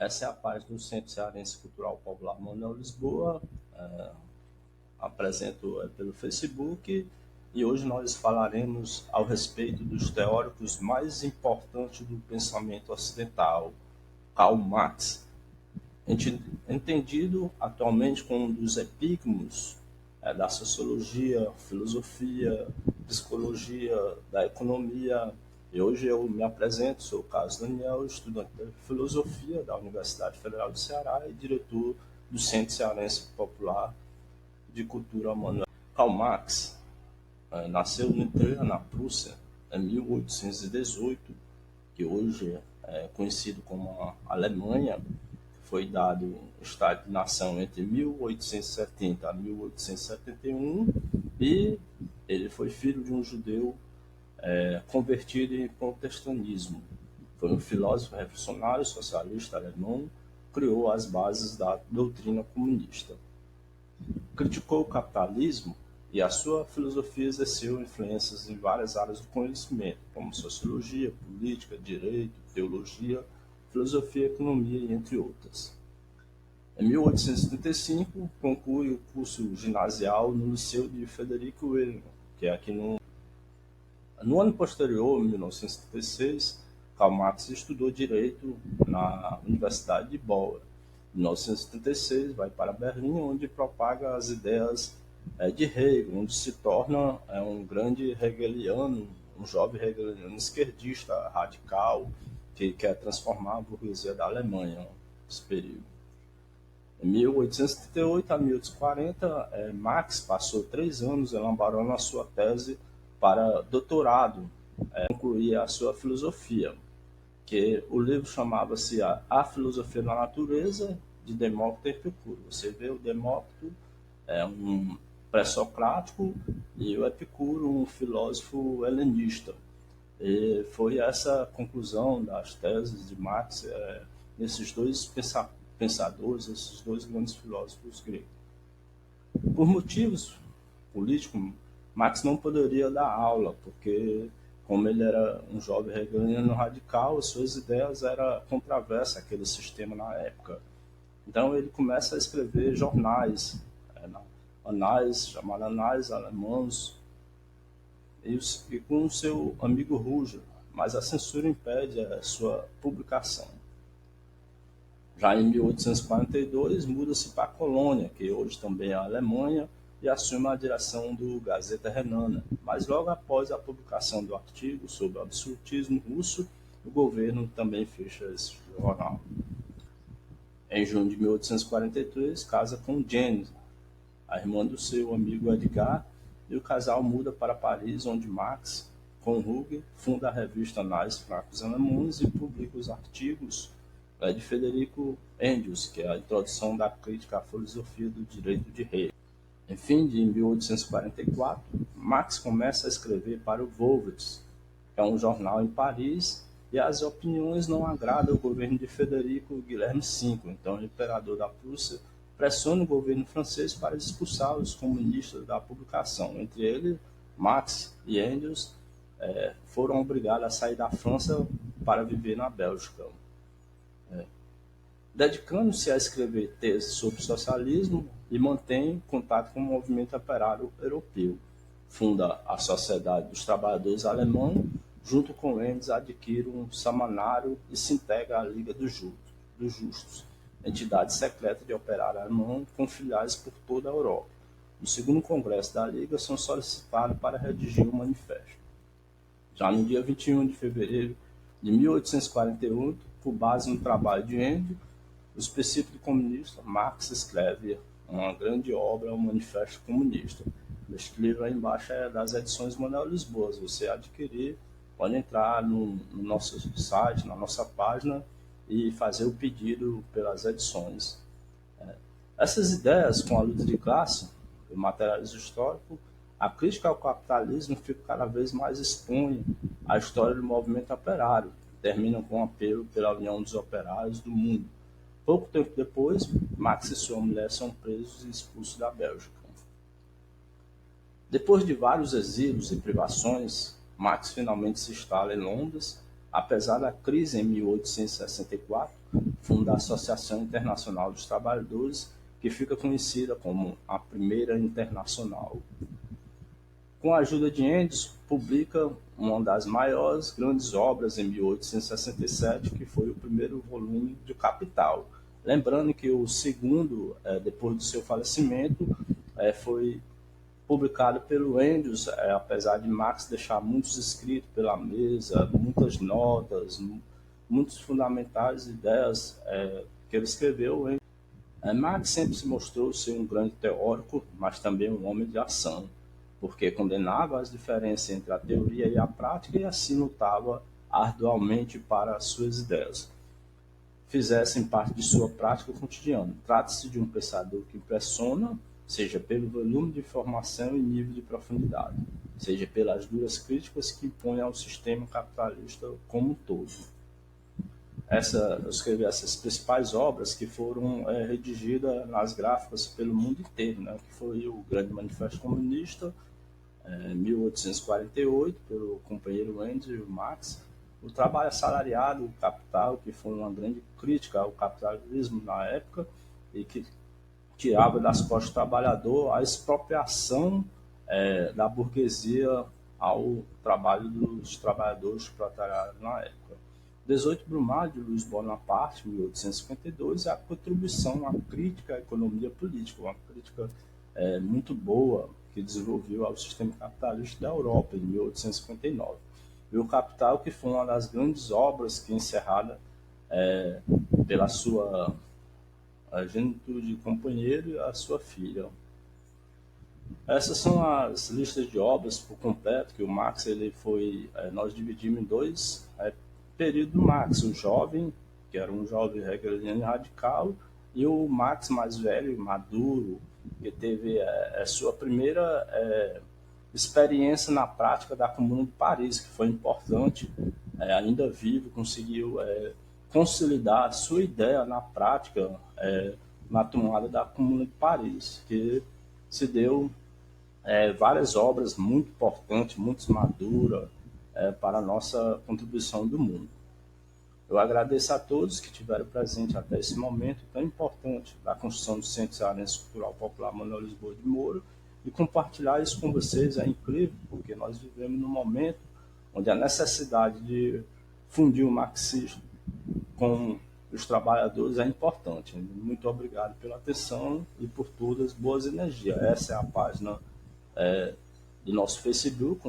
Essa é a página do Centro Cearense Cultural Popular Manuel Lisboa. Apresento pelo Facebook e hoje nós falaremos ao respeito dos teóricos mais importantes do pensamento ocidental, Karl Marx, entendido atualmente como um dos epígonos da sociologia, filosofia, psicologia, da economia. E hoje eu me apresento, sou o Carlos Daniel, estudante de filosofia da Universidade Federal do Ceará e diretor do Centro Cearense Popular de Cultura Manuel. Karl Marx nasceu no Trier, na Prússia, em 1818, que hoje é conhecido como a Alemanha. Foi dado o Estado de Nação entre 1870 a 1871 e ele foi filho de um judeu convertido em protestantismo. Foi um filósofo revolucionário socialista alemão, criou as bases da doutrina comunista. Criticou o capitalismo e a sua filosofia exerceu influências em várias áreas do conhecimento, como sociologia, política, direito, teologia, filosofia, economia, entre outras. Em 1875, conclui o curso ginasial no Liceu de Frederico Wilhelm, que é aqui no ano posterior, em 1976, Karl Marx estudou Direito na Universidade de Bonn. Em 1976, vai para Berlim, onde propaga as ideias de Hegel, onde se torna um grande hegeliano, um jovem hegeliano esquerdista radical, que quer transformar a burguesia da Alemanha nesse período. Em 1878 a 1840, Marx passou 3 anos elaborando a sua tese para doutorado, concluir a sua filosofia, que o livro chamava-se A Filosofia da Natureza, de Demócrito e Epicuro. Você vê o Demócrito um pré-socrático e o Epicuro um filósofo helenista. E foi essa conclusão das teses de Marx nesses dois pensadores, esses dois grandes filósofos gregos. Por motivos políticos, Marx não poderia dar aula, porque, como ele era um jovem hegeliano radical, as suas ideias eram controversas àquele sistema na época. Então ele começa a escrever jornais, chamados Anais Alemãos, e com o seu amigo Ruger, mas a censura impede a sua publicação. Já em 1842, muda-se para a Colônia, que hoje também é a Alemanha, e assume a direção do Gazeta Renana. Mas logo após a publicação do artigo sobre o absolutismo russo, o governo também fecha esse jornal. Em junho de 1843, casa com Jenny, a irmã do seu amigo Edgar, e o casal muda para Paris, onde Marx, com Ruger, funda a revista Anais Fracos Alemães e publica os artigos de Frederico Engels, que é a introdução da crítica à filosofia do direito de Hegel. Em fim de 1844, Marx começa a escrever para o Volkswirte, que é um jornal em Paris, e as opiniões não agradam o governo de Frederico Guilherme V, então o imperador da Prússia, pressiona o governo francês para expulsar os comunistas da publicação. Entre eles, Marx e Engels foram obrigados a sair da França para viver na Bélgica. Dedicando-se a escrever teses sobre socialismo e mantém contato com o movimento operário europeu. Funda a Sociedade dos Trabalhadores Alemã, junto com Engels adquire um semanário e se integra à Liga dos Justos, entidade secreta de operário alemão com filiais por toda a Europa. No segundo congresso da Liga, são solicitados para redigir um manifesto. Já no dia 21 de fevereiro de 1848, por base no trabalho de Engels, os princípios do comunista, Marx escreve uma grande obra, o Manifesto Comunista. Este livro aí embaixo é das edições Manuel Lisboa. Se você adquirir, pode entrar no nosso site, na nossa página, e fazer o pedido pelas edições. Essas ideias, com a luta de classe, o materialismo histórico, a crítica ao capitalismo fica cada vez mais expõe a história do movimento operário, terminam com um apelo pela união dos operários do mundo. Pouco tempo depois, Marx e sua mulher são presos e expulsos da Bélgica. Depois de vários exílios e privações, Marx finalmente se instala em Londres. Apesar da crise em 1864, fundo da Associação Internacional dos Trabalhadores, que fica conhecida como a Primeira Internacional. Com a ajuda de Engels, publica uma das maiores grandes obras em 1867, que foi o primeiro volume de Capital. Lembrando que o segundo, depois do seu falecimento, foi publicado pelo Engels, apesar de Marx deixar muitos escritos pela mesa, muitas notas, muitos fundamentais ideias que ele escreveu. Marx sempre se mostrou ser um grande teórico, mas também um homem de ação, porque condenava as diferenças entre a teoria e a prática e assim lutava arduamente para as suas ideias fizessem parte de sua prática cotidiana. Trata-se de um pensador que impressiona, seja pelo volume de informação e nível de profundidade, seja pelas duras críticas que impõe ao sistema capitalista como um todo. Eu escrevi essas principais obras que foram redigidas nas gráficas pelo mundo inteiro, né, que foi o Grande Manifesto Comunista, 1848, pelo companheiro Engels e Marx, o trabalho assalariado, o capital, que foi uma grande crítica ao capitalismo na época e que tirava das costas do trabalhador a expropriação da burguesia ao trabalho dos trabalhadores proletariados na época. 18 Brumário, de Luiz Bonaparte, 1852, é a contribuição à crítica à economia política, uma crítica muito boa que desenvolveu ao sistema capitalista da Europa, em 1859. E o Capital, que foi uma das grandes obras que encerrada pela sua genitude companheiro e a sua filha. Essas são as listas de obras por completo que o Marx nós dividimos em dois períodos do Marx, o jovem, que era um jovem hegeliano radical, e o Marx mais velho, maduro, que teve a sua primeira experiência na prática da Comuna de Paris, que foi importante, ainda vivo, conseguiu consolidar a sua ideia na prática na tomada da Comuna de Paris, que se deu várias obras muito importantes, muito maduras para a nossa contribuição do mundo. Eu agradeço a todos que estiveram presentes até esse momento tão importante da construção do Centro Cearense Cultural Popular Manuel Lisboa de Moura, e compartilhar isso com vocês é incrível, porque nós vivemos num momento onde a necessidade de fundir o marxismo com os trabalhadores é importante. Muito obrigado pela atenção e por todas as boas energias. Essa é a página do nosso Facebook,